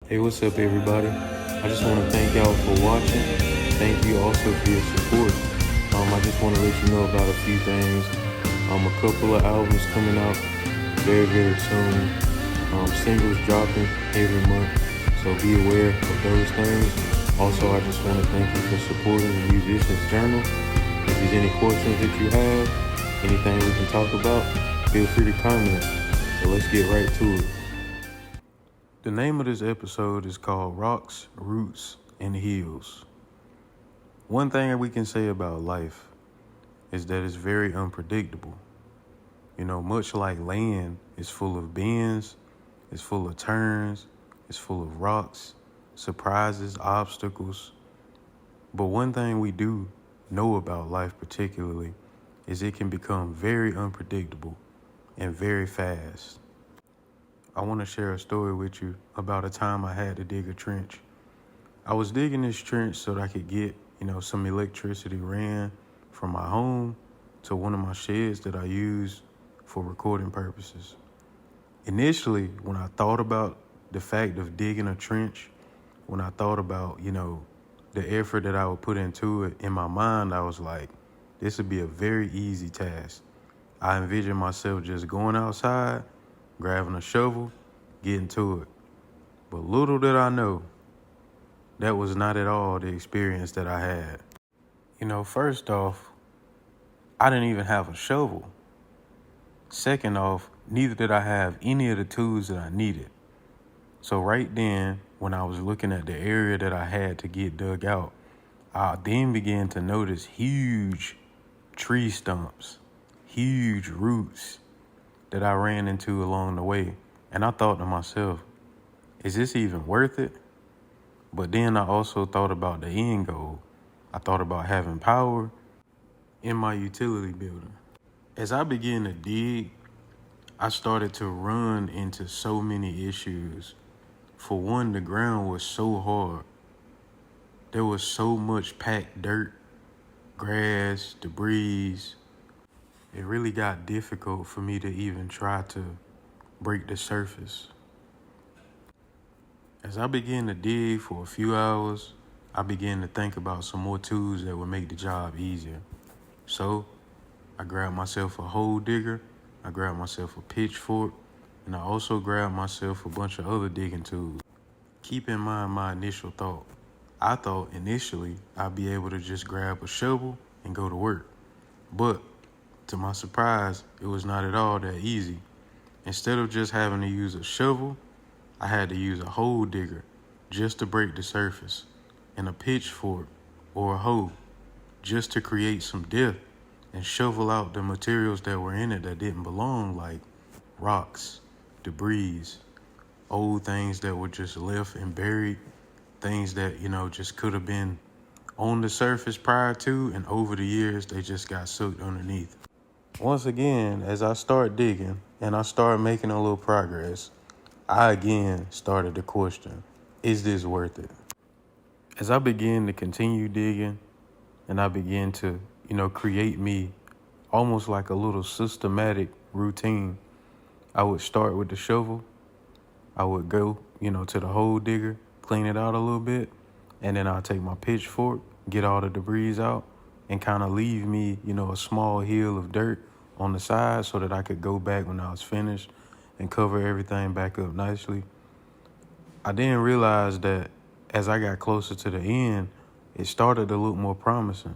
Hey, what's up, everybody? I just want to thank y'all for watching. Thank you also for your support. I just want to let you know about a few things. A couple of albums coming out very, very soon. Singles dropping every month, so be aware of those things. Also, I just want to thank you for supporting the Musician's Journal. If there's any questions that you have, anything we can talk about, feel free to comment. So let's get right to it. The name of this episode is called Rocks, Roots, and Hills. One thing that we can say about life is that it's very unpredictable. Much like land is full of bends, it's full of turns, it's full of rocks, surprises, obstacles. But one thing we do know about life particularly is it can become very unpredictable and very fast. I want to share a story with you about a time I had to dig a trench. I was digging this trench so that I could get, some electricity ran from my home to one of my sheds that I use for recording purposes. Initially, when I thought about the fact of digging a trench, when I thought about, the effort that I would put into it, in my mind, I was like, this would be a very easy task. I envisioned myself just going outside, grabbing a shovel, getting to it. But little did I know, that was not at all the experience that I had. First off, I didn't even have a shovel. Second off, neither did I have any of the tools that I needed. So right then, when I was looking at the area that I had to get dug out, I then began to notice huge tree stumps, huge roots that I ran into along the way. And I thought to myself, is this even worth it? But then I also thought about the end goal. I thought about having power in my utility building. As I began to dig, I started to run into so many issues. For one, the ground was so hard. There was so much packed dirt, grass, debris. It really got difficult for me to even try to break the surface. As I began to dig for a few hours, I began to think about some more tools that would make the job easier. So I grabbed myself a hole digger, I grabbed myself a pitchfork, and I also grabbed myself a bunch of other digging tools. Keep in mind my initial thought. I thought initially I'd be able to just grab a shovel and go to work. But to my surprise, it was not at all that easy. Instead of just having to use a shovel, I had to use a hole digger just to break the surface, and a pitchfork or a hoe just to create some depth and shovel out the materials that were in it that didn't belong, like rocks, debris, old things that were just left and buried, things that, just could have been on the surface prior to, and over the years, they just got soaked underneath. Once again, as I start digging and I start making a little progress, I again started to question, is this worth it? As I began to continue digging and I began to, create me almost like a little systematic routine, I would start with the shovel. I would go, to the hole digger, clean it out a little bit, and then I'll take my pitchfork, get all the debris out, and kind of leave me, a small hill of dirt on the side so that I could go back when I was finished and cover everything back up nicely. I then realized that as I got closer to the end, it started to look more promising.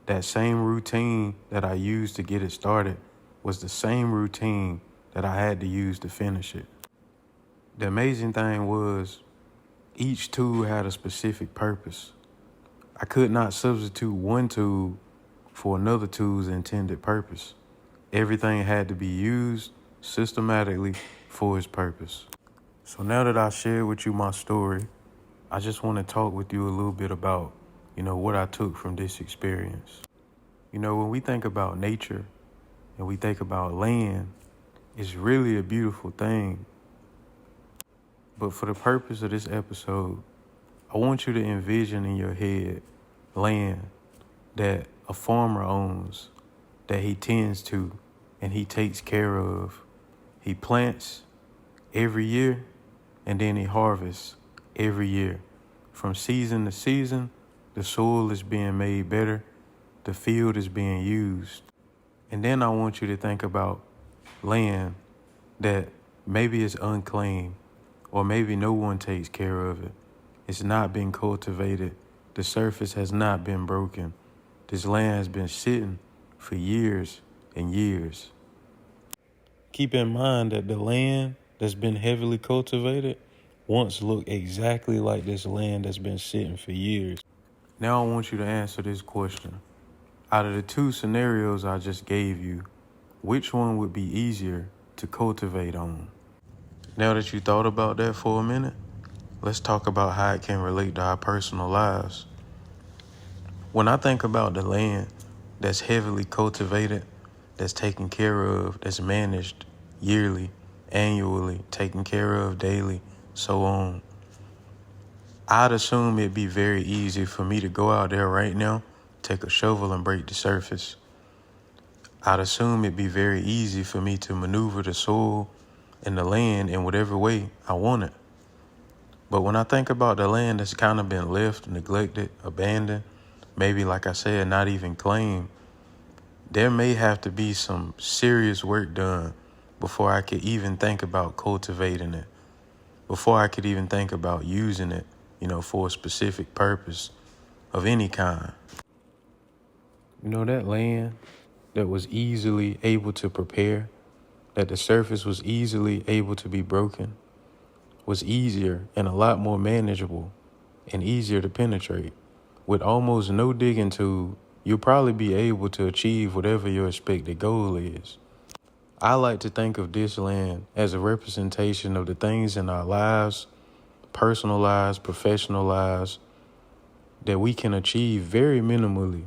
That same routine that I used to get it started was the same routine that I had to use to finish it. The amazing thing was each tool had a specific purpose. I could not substitute one tool for another tool's intended purpose. Everything had to be used systematically for its purpose. So now that I shared with you my story, I just want to talk with you a little bit about, what I took from this experience. When we think about nature and we think about land, it's really a beautiful thing. But for the purpose of this episode, I want you to envision in your head land that a farmer owns, that he tends to, and he takes care of. He plants every year, and then he harvests every year. From season to season, the soil is being made better, the field is being used. And then I want you to think about land that maybe is unclaimed, or maybe no one takes care of it. It's not been cultivated. The surface has not been broken. This land has been sitting for years and years. Keep in mind that the land that's been heavily cultivated once looked exactly like this land that's been sitting for years. Now I want you to answer this question. Out of the two scenarios I just gave you, which one would be easier to cultivate on? Now that you thought about that for a minute, let's talk about how it can relate to our personal lives. When I think about the land that's heavily cultivated, that's taken care of, that's managed yearly, annually, taken care of daily, so on, I'd assume it'd be very easy for me to go out there right now, take a shovel and break the surface. I'd assume it'd be very easy for me to maneuver the soil and the land in whatever way I want it. But when I think about the land that's kind of been left, neglected, abandoned, maybe, like I said, not even claimed, there may have to be some serious work done before I could even think about cultivating it, before I could even think about using it, for a specific purpose of any kind. That land that was easily able to prepare, that the surface was easily able to be broken, was easier and a lot more manageable and easier to penetrate. With almost no digging tool, you'll probably be able to achieve whatever your expected goal is. I like to think of this land as a representation of the things in our lives, personal lives, professional lives, that we can achieve very minimally.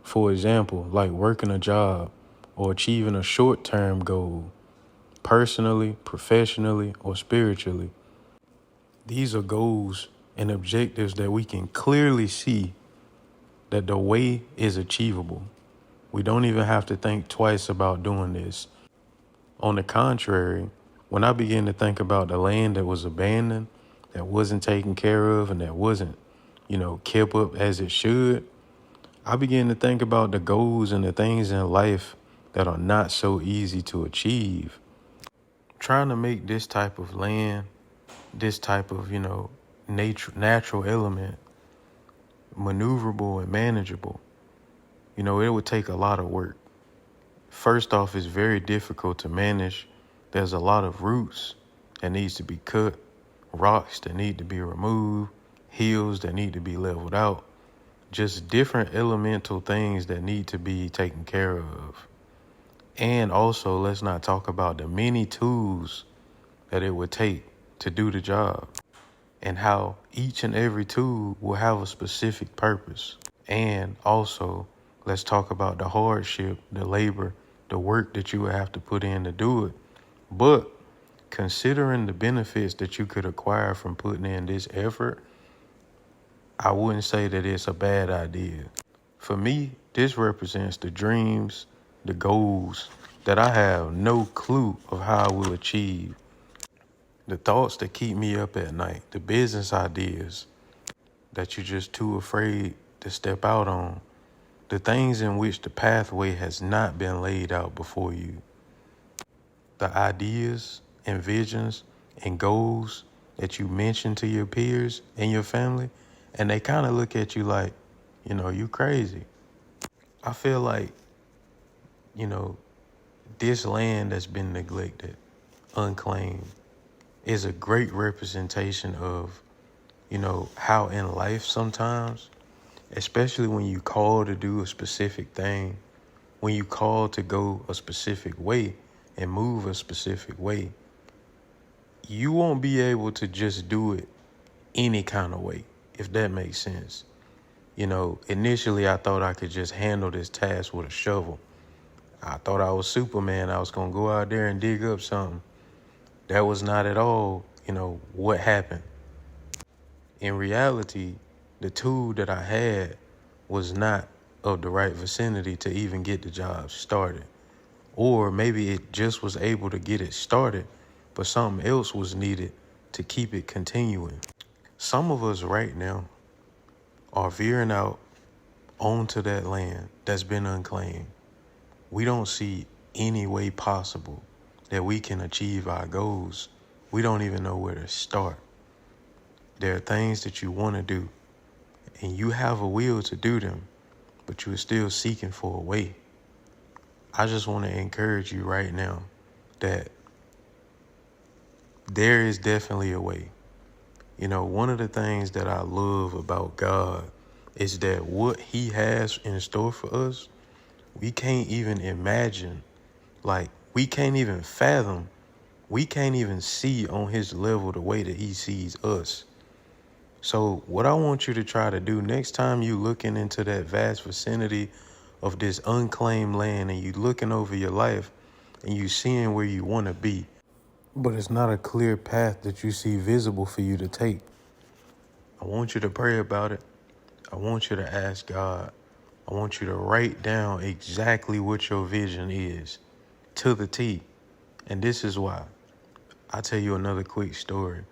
For example, like working a job or achieving a short-term goal, personally, professionally, or spiritually. These are goals and objectives that we can clearly see that the way is achievable. We don't even have to think twice about doing this. On the contrary, when I begin to think about the land that was abandoned, that wasn't taken care of, and that wasn't, kept up as it should, I begin to think about the goals and the things in life that are not so easy to achieve. Trying to make this type of land, this type of, natural element maneuverable and manageable, it would take a lot of work. First off, it's very difficult to manage. There's a lot of roots that needs to be cut, rocks that need to be removed, hills that need to be leveled out, just different elemental things that need to be taken care of. And also, let's not talk about the many tools that it would take to do the job, and how each and every tool will have a specific purpose. And also, let's talk about the hardship, the labor, the work that you would have to put in to do it. But considering the benefits that you could acquire from putting in this effort, I wouldn't say that it's a bad idea. For me, this represents the dreams, the goals that I have no clue of how I will achieve. The thoughts that keep me up at night, the business ideas that you're just too afraid to step out on, the things in which the pathway has not been laid out before you, the ideas and visions and goals that you mention to your peers and your family, and they kind of look at you like, you crazy. I feel like, this land that's been neglected, unclaimed, is a great representation of, how in life sometimes, especially when you call to do a specific thing, when you call to go a specific way and move a specific way, you won't be able to just do it any kind of way, if that makes sense. Initially I thought I could just handle this task with a shovel. I thought I was Superman. I was going to go out there and dig up something. That was not at all, what happened. In reality, the tool that I had was not of the right vicinity to even get the job started. Or maybe it just was able to get it started, but something else was needed to keep it continuing. Some of us right now are veering out onto that land that's been unclaimed. We don't see any way possible that we can achieve our goals. We don't even know where to start. There are things that you want to do, and you have a will to do them, but you're still seeking for a way. I just want to encourage you right now that there is definitely a way. You know, one of the things that I love about God is that what he has in store for us, we can't even imagine. Like, we can't even fathom. We can't even see on his level the way that he sees us. So what I want you to try to do next time you looking into that vast vicinity of this unclaimed land and you looking over your life and you seeing where you want to be, but it's not a clear path that you see visible for you to take. I want you to pray about it. I want you to ask God. I want you to write down exactly what your vision is to the T. And this is why. I'll tell you another quick story.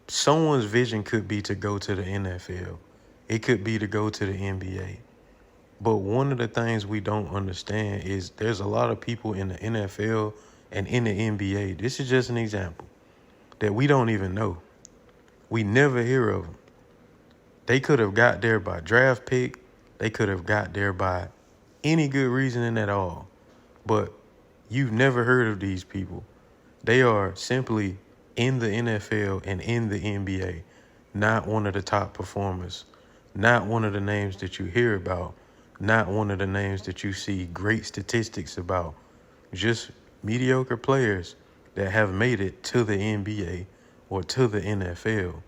Someone's vision could be to go to the NFL. It could be to go to the NBA. But one of the things we don't understand is there's a lot of people in the NFL and in the NBA. This is just an example that we don't even know. We never hear of them. They could have got there by draft pick. They could have got there by any good reasoning at all. But you've never heard of these people. They are simply in the NFL and in the NBA, not one of the top performers, not one of the names that you hear about, not one of the names that you see great statistics about, just mediocre players that have made it to the NBA or to the NFL.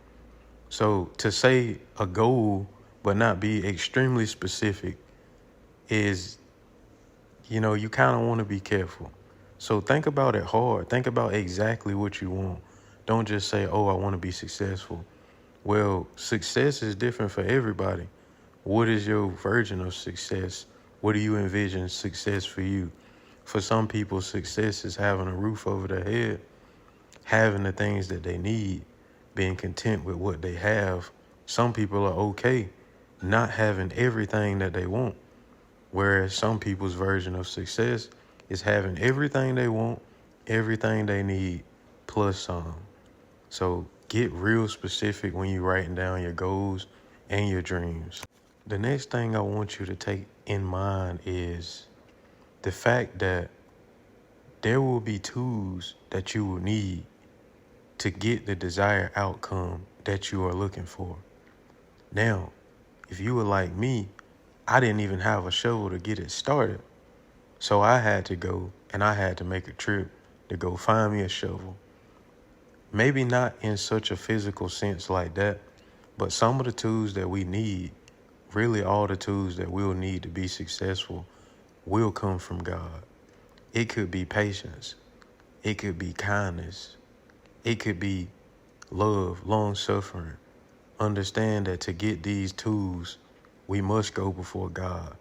So to say a goal but not be extremely specific is, you know, you kind of want to be careful. So think about it hard. Think about exactly what you want. Don't just say, oh, I want to be successful. Well, success is different for everybody. What is your version of success? What do you envision success for you? For some people, success is having a roof over their head, having the things that they need, being content with what they have. Some people are okay not having everything that they want, whereas some people's version of success is having everything they want, everything they need, plus some. So get real specific when you're writing down your goals and your dreams. The next thing I want you to take in mind is the fact that there will be tools that you will need to get the desired outcome that you are looking for. Now, if you were like me, I didn't even have a shovel to get it started. So I had to go and I had to make a trip to go find me a shovel. Maybe not in such a physical sense like that, but some of the tools that we need, really all the tools that we'll need to be successful, will come from God. It could be patience. It could be kindness. It could be love, long-suffering. Understand that to get these tools, we must go before God.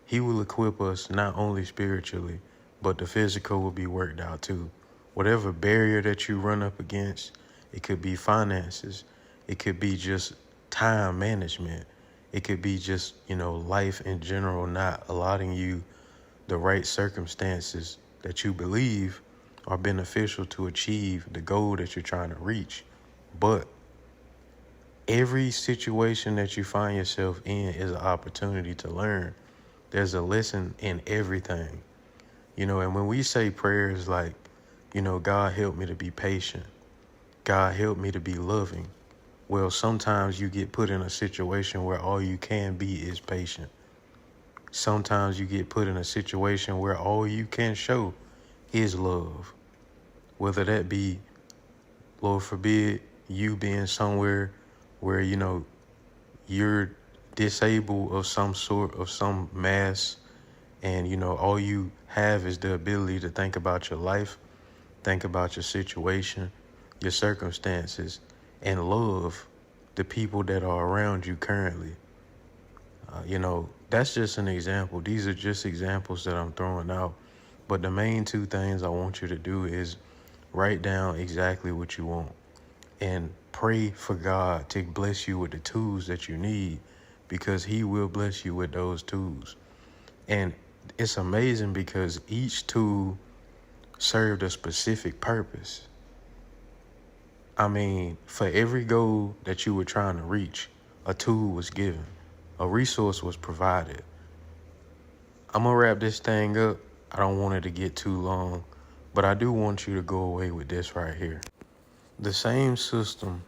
He will equip us not only spiritually, but the physical will be worked out too. Whatever barrier that you run up against, it could be finances. It could be just time management. It could be just, life in general not allotting you the right circumstances that you believe are beneficial to achieve the goal that you're trying to reach. But every situation that you find yourself in is an opportunity to learn. There's a lesson in everything. And when we say prayers like, God help me to be patient, God help me to be loving, well, sometimes you get put in a situation where all you can be is patient. Sometimes you get put in a situation where all you can show is love. Whether that be, Lord forbid, you being somewhere where, you're disabled of some sort, of some mass, and, all you have is the ability to think about your life, think about your situation, your circumstances, and love the people that are around you currently. That's just an example. These are just examples that I'm throwing out. But the main two things I want you to do is write down exactly what you want. and pray for God to bless you with the tools that you need, because he will bless you with those tools. And it's amazing because each tool served a specific purpose. I mean, for every goal that you were trying to reach, a tool was given, a resource was provided. I'm gonna wrap this thing up. I don't want it to get too long, but I do want you to go away with this right here. The same system,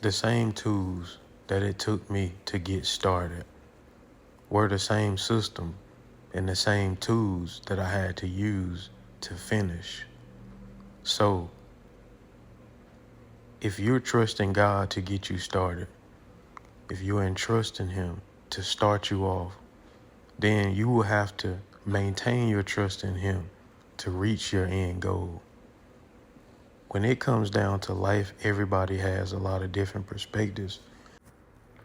the same tools that it took me to get started were the same system and the same tools that I had to use to finish. So, if you're trusting God to get you started, if you're entrusting him to start you off, then you will have to maintain your trust in him to reach your end goal. When it comes down to life, everybody has a lot of different perspectives.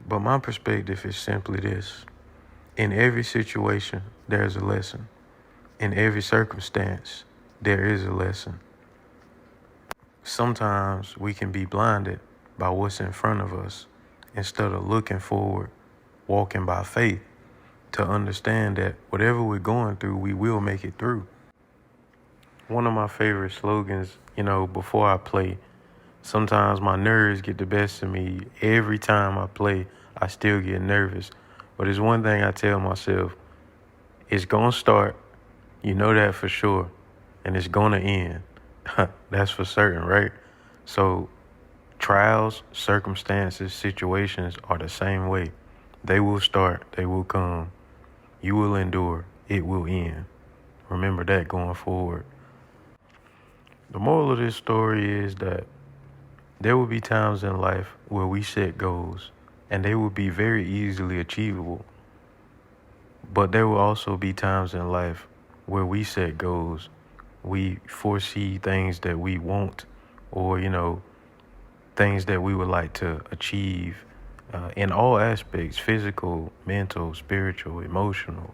But my perspective is simply this. In every situation, there's a lesson. In every circumstance, there is a lesson. Sometimes we can be blinded by what's in front of us instead of looking forward, walking by faith, to understand that whatever we're going through, we will make it through. One of my favorite slogans, before I play, sometimes my nerves get the best of me. Every time I play, I still get nervous. But it's one thing I tell myself, it's going to start, you know that for sure, and it's going to end. That's for certain, right? So trials, circumstances, situations are the same way. They will start, they will come. You will endure, it will end. Remember that going forward. The moral of this story is that there will be times in life where we set goals, and they will be very easily achievable. But there will also be times in life where we set goals, we foresee things that we want, or, things that we would like to achieve in all aspects, physical, mental, spiritual, emotional.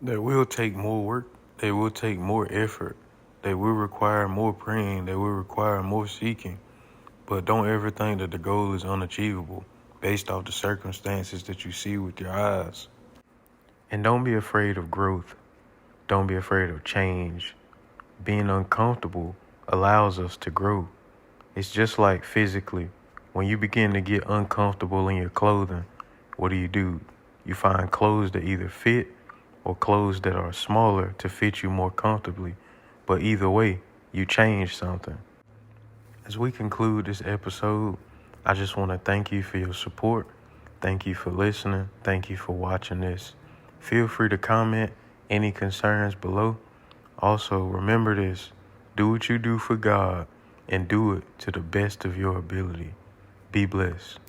That will take more work, they will take more effort, they will require more praying, they will require more seeking. But don't ever think that the goal is unachievable based off the circumstances that you see with your eyes. And don't be afraid of growth. Don't be afraid of change. Being uncomfortable allows us to grow. It's just like physically. When you begin to get uncomfortable in your clothing, what do? You find clothes that either fit or clothes that are smaller to fit you more comfortably. But either way, you change something. As we conclude this episode, I just want to thank you for your support. Thank you for listening. Thank you for watching this. Feel free to comment any concerns below. Also, remember this. Do what you do for God and do it to the best of your ability. Be blessed.